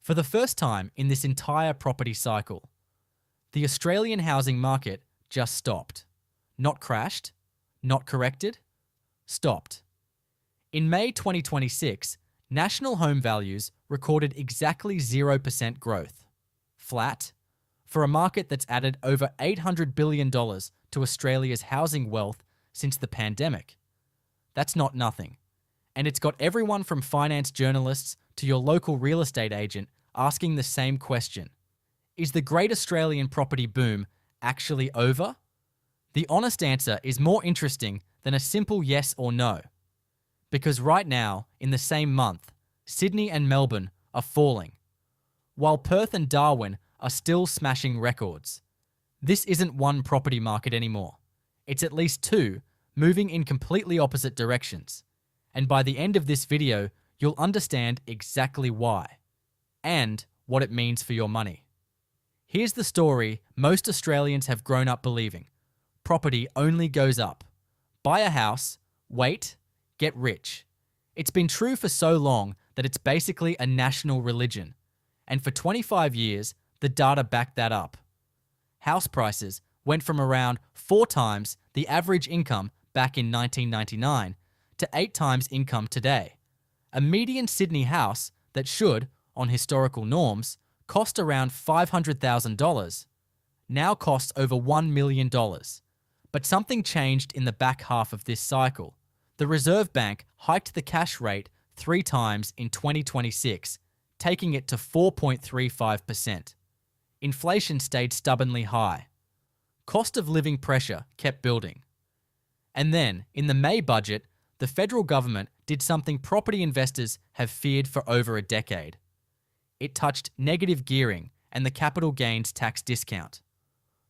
For the first time in this entire property cycle, the Australian housing market just stopped. Not crashed, not corrected, stopped. In May 2026, national home values recorded exactly 0% growth. Flat, for a market that's added over $800 billion to Australia's housing wealth since the pandemic. That's not nothing. And it's got everyone from finance journalists to your local real estate agent asking the same question. Is the great Australian property boom actually over? The honest answer is more interesting than a simple yes or no. Because right now, in the same month, Sydney and Melbourne are falling, while Perth and Darwin are still smashing records. This isn't one property market anymore. It's at least two, moving in completely opposite directions. And by the end of this video, you'll understand exactly why, and what it means for your money. Here's the story most Australians have grown up believing. Property only goes up. Buy a house, wait, get rich. It's been true for so long that it's basically a national religion. And for 25 years, the data backed that up. House prices went from around 4 times the average income back in 1999 to 8 times income today. A median Sydney house that should, on historical norms, cost around $500,000 now costs over $1 million. But something changed in the back half of this cycle. The Reserve Bank hiked the cash rate 3 times in 2026, taking it to 4.35%. Inflation stayed stubbornly high. Cost of living pressure kept building. And then, in the May budget, the federal government did something property investors have feared for over a decade. It touched negative gearing and the capital gains tax discount.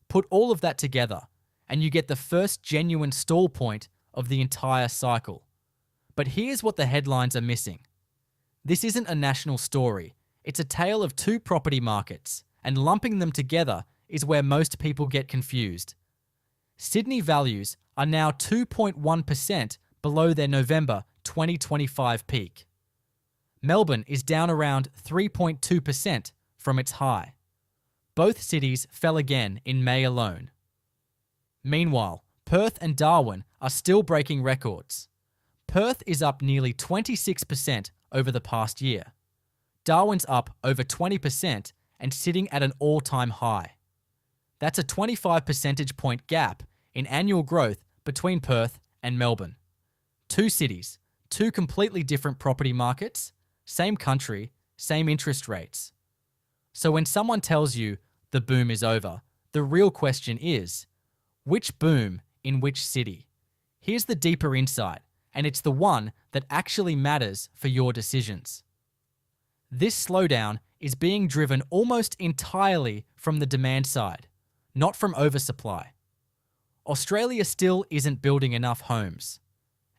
Put all of that together, and you get the first genuine stall point of the entire cycle. But here's what the headlines are missing. This isn't a national story. It's a tale of 2 property markets, and lumping them together is where most people get confused. Sydney values are now 2.1% below their November 2025 peak. Melbourne is down around 3.2% from its high. Both cities fell again in May alone. Meanwhile, Perth and Darwin are still breaking records. Perth is up nearly 26% over the past year. Darwin's up over 20% and sitting at an all-time high. That's a 25 percentage point gap in annual growth between Perth and Melbourne. 2 cities, 2 completely different property markets, same country, same interest rates. So when someone tells you the boom is over, the real question is, which boom in which city? Here's the deeper insight, and it's the one that actually matters for your decisions. This slowdown is being driven almost entirely from the demand side, not from oversupply. Australia still isn't building enough homes,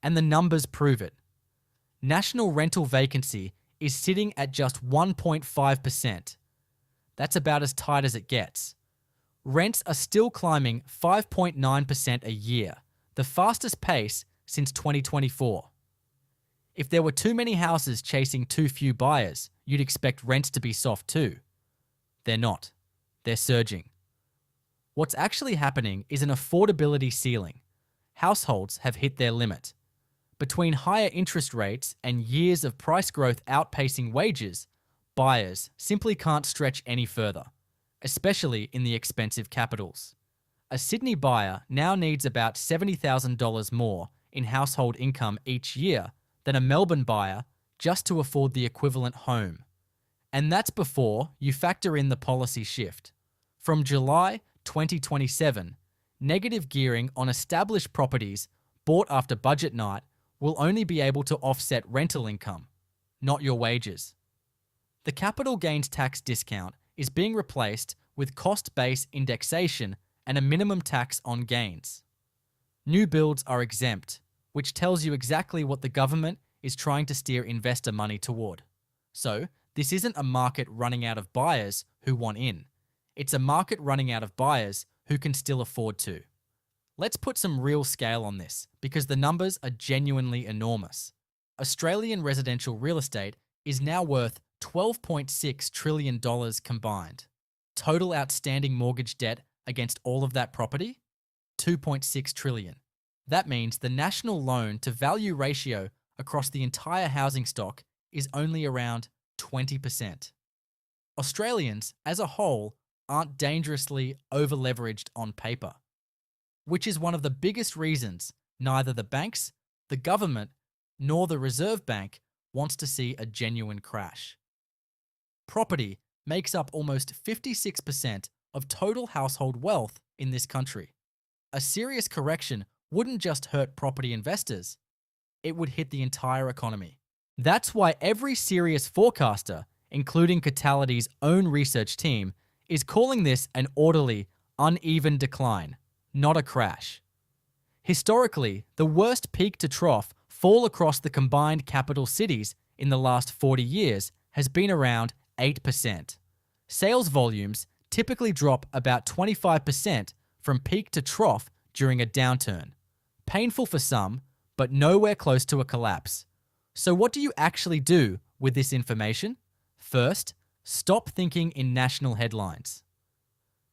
and the numbers prove it. National rental vacancy is sitting at just 1.5%. That's about as tight as it gets. Rents are still climbing 5.9% a year, the fastest pace since 2024. If there were too many houses chasing too few buyers, you'd expect rents to be soft too. They're not. They're surging. What's actually happening is an affordability ceiling. Households have hit their limit. Between higher interest rates and years of price growth outpacing wages, buyers simply can't stretch any further, especially in the expensive capitals. A Sydney buyer now needs about $70,000 more in household income each year than a Melbourne buyer just to afford the equivalent home. And that's before you factor in the policy shift. From July 2027, negative gearing on established properties bought after budget night will only be able to offset rental income, not your wages. The capital gains tax discount is being replaced with cost-based indexation and a minimum tax on gains. New builds are exempt, which tells you exactly what the government is trying to steer investor money toward. So, this isn't a market running out of buyers who want in. It's a market running out of buyers who can still afford to. Let's put some real scale on this, because the numbers are genuinely enormous. Australian residential real estate is now worth $12.6 trillion combined. Total outstanding mortgage debt against all of that property? $2.6 trillion. That means the national loan to value ratio across the entire housing stock is only around 20%. Australians, as a whole, aren't dangerously over-leveraged on paper, which is one of the biggest reasons neither the banks, the government, nor the Reserve Bank wants to see a genuine crash. Property makes up almost 56% of total household wealth in this country. A serious correction wouldn't just hurt property investors, it would hit the entire economy. That's why every serious forecaster, including Catality's own research team, is calling this an orderly, uneven decline, not a crash. Historically, the worst peak to trough fall across the combined capital cities in the last 40 years has been around 8%. Sales volumes typically drop about 25% from peak to trough during a downturn. Painful for some, but nowhere close to a collapse. So what do you actually do with this information? First, stop thinking in national headlines.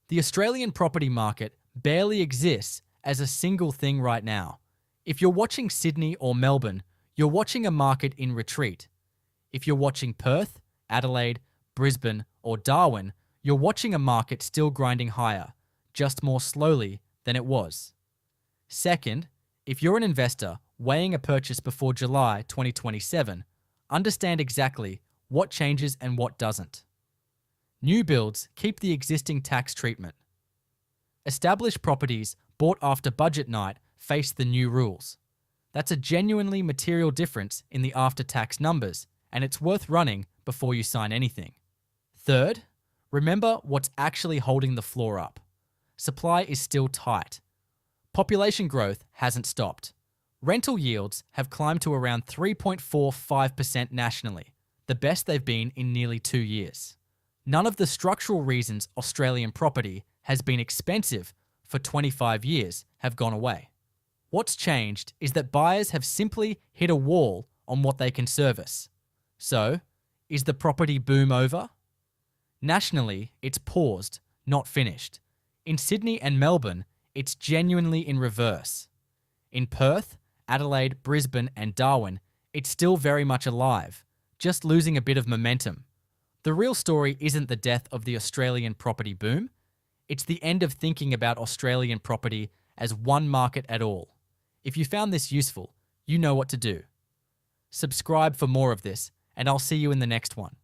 The Australian property market barely exists as a single thing right now. If you're watching Sydney or Melbourne, you're watching a market in retreat. If you're watching Perth, Adelaide, Brisbane, or Darwin, you're watching a market still grinding higher, just more slowly than it was. Second, if you're an investor weighing a purchase before July 2027, understand exactly what changes and what doesn't. New builds keep the existing tax treatment. Established properties bought after budget night face the new rules. That's a genuinely material difference in the after-tax numbers, and it's worth running before you sign anything. Third, remember what's actually holding the floor up. Supply is still tight. Population growth hasn't stopped. Rental yields have climbed to around 3.45% nationally, the best they've been in nearly 2 years. None of the structural reasons Australian property has been expensive for 25 years have gone away. What's changed is that buyers have simply hit a wall on what they can service. So, is the property boom over? Nationally, it's paused, not finished. In Sydney and Melbourne, it's genuinely in reverse. In Perth, Adelaide, Brisbane, and Darwin, it's still very much alive, just losing a bit of momentum. The real story isn't the death of the Australian property boom. It's the end of thinking about Australian property as one market at all. If you found this useful, you know what to do. Subscribe for more of this, and I'll see you in the next one.